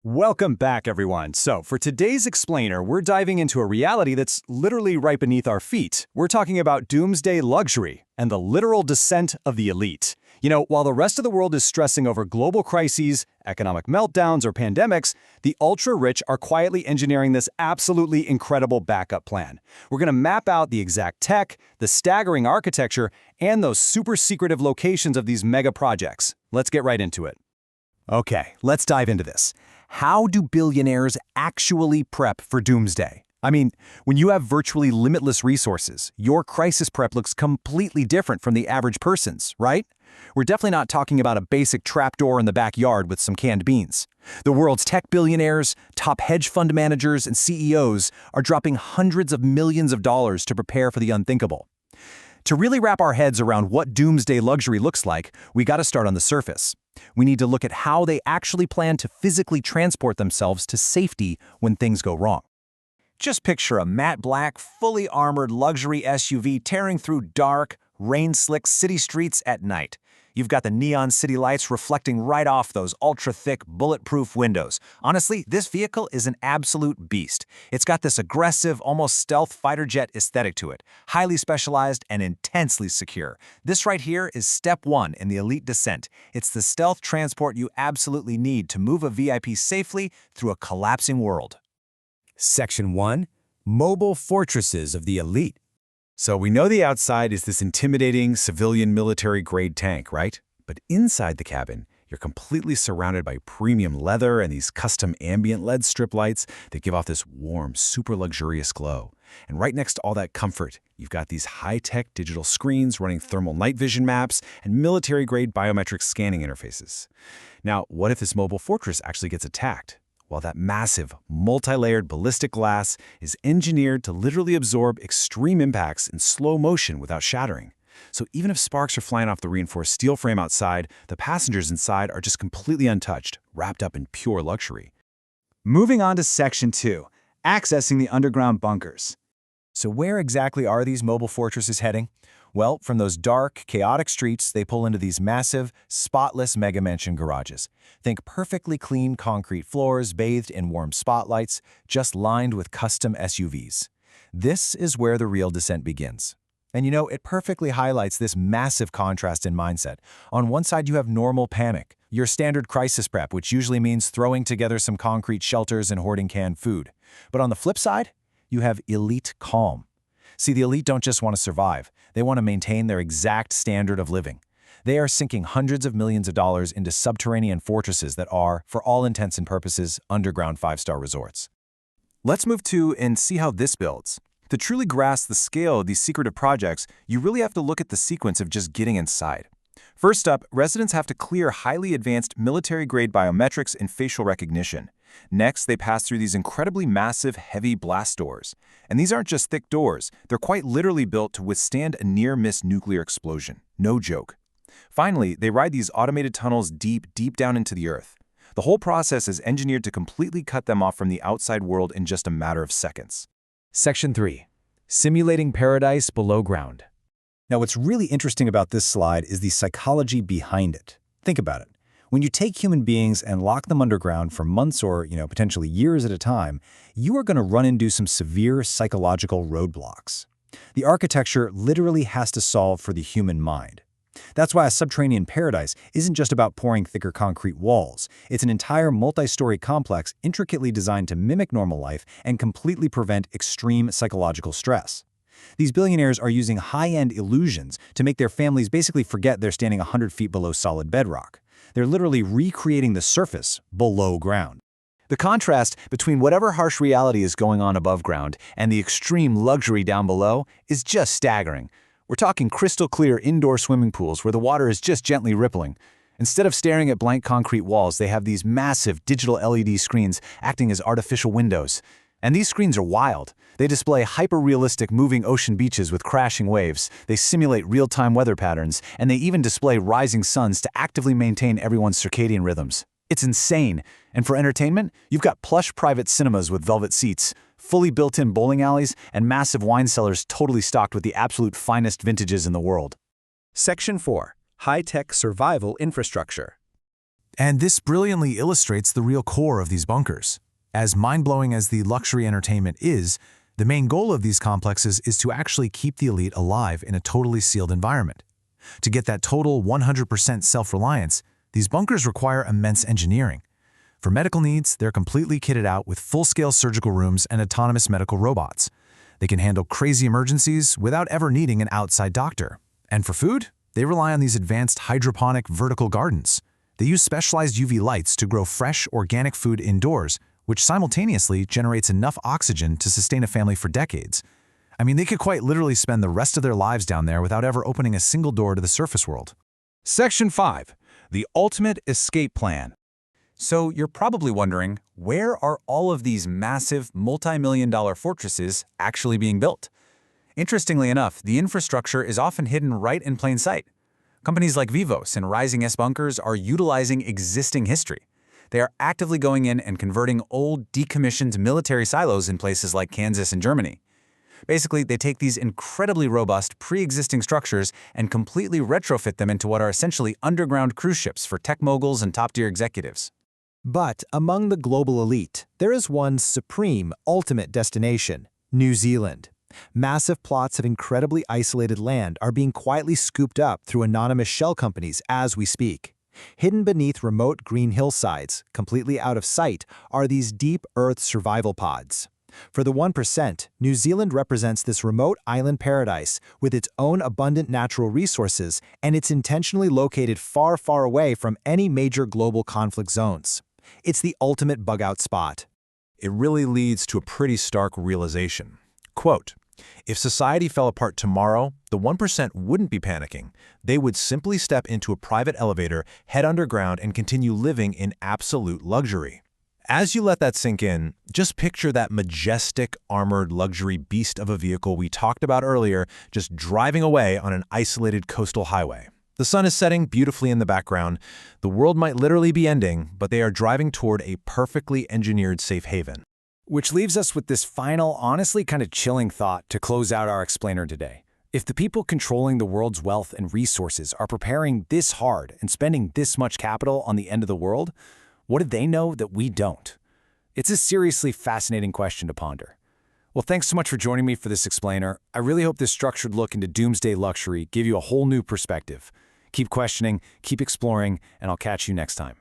Welcome back, everyone. So, for today's explainer, we're diving into a reality that's literally right beneath our feet. We're talking about doomsday luxury and the literal descent of the elite. While the rest of the world is stressing over global crises, economic meltdowns, or pandemics, the ultra-rich are quietly engineering this absolutely incredible backup plan. We're going to map out the exact tech, the staggering architecture, and those super secretive locations of these mega projects. Let's get right into it. Okay, let's dive into this. How do billionaires actually prep for doomsday? I mean, when you have virtually limitless resources, your crisis prep looks completely different from the average person's, right? We're definitely not talking about a basic trapdoor in the backyard with some canned beans. The world's tech billionaires, top hedge fund managers, and CEOs are dropping hundreds of millions of dollars to prepare for the unthinkable. To really wrap our heads around what doomsday luxury looks like, we got to start on the surface. We need to look at how they actually plan to physically transport themselves to safety when things go wrong. Just picture a matte black, fully armored luxury SUV tearing through dark, rain-slick city streets at night. You've got the neon city lights reflecting right off those ultra-thick, bulletproof windows. Honestly, this vehicle is an absolute beast. It's got this aggressive, almost stealth fighter jet aesthetic to it, highly specialized and intensely secure. This right here is step one in the elite descent. It's the stealth transport you absolutely need to move a VIP safely through a collapsing world. Section 1. Mobile Fortresses of the Elite. So we know the outside is this intimidating civilian military-grade tank, right? But inside the cabin, you're completely surrounded by premium leather and these custom ambient LED strip lights that give off this warm, super luxurious glow. And right next to all that comfort, you've got these high-tech digital screens running thermal night vision maps and military-grade biometric scanning interfaces. Now, what if this mobile fortress actually gets attacked? Well, that massive, multi-layered ballistic glass is engineered to literally absorb extreme impacts in slow motion without shattering. So even if sparks are flying off the reinforced steel frame outside, the passengers inside are just completely untouched, wrapped up in pure luxury. Moving on to Section 2, accessing the underground bunkers. So where exactly are these mobile fortresses heading? Well, from those dark, chaotic streets, they pull into these massive, spotless mega-mansion garages. Think perfectly clean concrete floors bathed in warm spotlights, just lined with custom SUVs. This is where the real descent begins. And it perfectly highlights this massive contrast in mindset. On one side, you have normal panic, your standard crisis prep, which usually means throwing together some concrete shelters and hoarding canned food. But on the flip side, you have elite calm. See, the elite don't just want to survive. They want to maintain their exact standard of living. They are sinking hundreds of millions of dollars into subterranean fortresses that are, for all intents and purposes, underground five-star resorts. Let's move to and see how this builds. To truly grasp the scale of these secretive projects, you really have to look at the sequence of just getting inside. First up, residents have to clear highly advanced military-grade biometrics and facial recognition. Next, they pass through these incredibly massive, heavy blast doors. And these aren't just thick doors, they're quite literally built to withstand a near-miss nuclear explosion. No joke. Finally, they ride these automated tunnels deep down into the earth. The whole process is engineered to completely cut them off from the outside world in just a matter of seconds. Section 3. Simulating Paradise Below Ground. Now, what's really interesting about this slide is the psychology behind it. Think about it. When you take human beings and lock them underground for months or, potentially years at a time, you are going to run into some severe psychological roadblocks. The architecture literally has to solve for the human mind. That's why a subterranean paradise isn't just about pouring thicker concrete walls. It's an entire multi-story complex intricately designed to mimic normal life and completely prevent extreme psychological stress. These billionaires are using high-end illusions to make their families basically forget they're standing 100 feet below solid bedrock. They're literally recreating the surface below ground. The contrast between whatever harsh reality is going on above ground and the extreme luxury down below is just staggering. We're talking crystal clear indoor swimming pools where the water is just gently rippling. Instead of staring at blank concrete walls, they have these massive digital LED screens acting as artificial windows. And these screens are wild. They display hyper-realistic moving ocean beaches with crashing waves, they simulate real-time weather patterns, and they even display rising suns to actively maintain everyone's circadian rhythms. It's insane. And for entertainment, you've got plush private cinemas with velvet seats, fully built-in bowling alleys, and massive wine cellars totally stocked with the absolute finest vintages in the world. Section 4. High-Tech Survival Infrastructure. And this brilliantly illustrates the real core of these bunkers. As mind-blowing as the luxury entertainment is, the main goal of these complexes is to actually keep the elite alive in a totally sealed environment. To get that total 100% self-reliance, these bunkers require immense engineering. For medical needs, they're completely kitted out with full-scale surgical rooms and autonomous medical robots. They can handle crazy emergencies without ever needing an outside doctor. And for food, they rely on these advanced hydroponic vertical gardens. They use specialized UV lights to grow fresh, organic food indoors, which simultaneously generates enough oxygen to sustain a family for decades. I mean, they could quite literally spend the rest of their lives down there without ever opening a single door to the surface world. Section 5. The ultimate escape plan. So you're probably wondering, where are all of these massive, multi-million-dollar fortresses actually being built? Interestingly enough, the infrastructure is often hidden right in plain sight. Companies like Vivos and Rising S Bunkers are utilizing existing history. They are actively going in and converting old, decommissioned military silos in places like Kansas and Germany. Basically, they take these incredibly robust, pre-existing structures and completely retrofit them into what are essentially underground cruise ships for tech moguls and top-tier executives. But among the global elite, there is one supreme, ultimate destination: New Zealand. Massive plots of incredibly isolated land are being quietly scooped up through anonymous shell companies as we speak. Hidden beneath remote green hillsides, completely out of sight, are these deep Earth survival pods. For the 1%, New Zealand represents this remote island paradise with its own abundant natural resources, and it's intentionally located far, far away from any major global conflict zones. It's the ultimate bug-out spot. It really leads to a pretty stark realization. Quote, if society fell apart tomorrow, the 1% wouldn't be panicking. They would simply step into a private elevator, head underground, and continue living in absolute luxury. As you let that sink in, just picture that majestic, armored luxury beast of a vehicle we talked about earlier just driving away on an isolated coastal highway. The sun is setting beautifully in the background. The world might literally be ending, but they are driving toward a perfectly engineered safe haven. Which leaves us with this final, honestly kind of chilling thought to close out our explainer today. If the people controlling the world's wealth and resources are preparing this hard and spending this much capital on the end of the world, what do they know that we don't? It's a seriously fascinating question to ponder. Well, thanks so much for joining me for this explainer. I really hope this structured look into doomsday luxury gave you a whole new perspective. Keep questioning, keep exploring, and I'll catch you next time.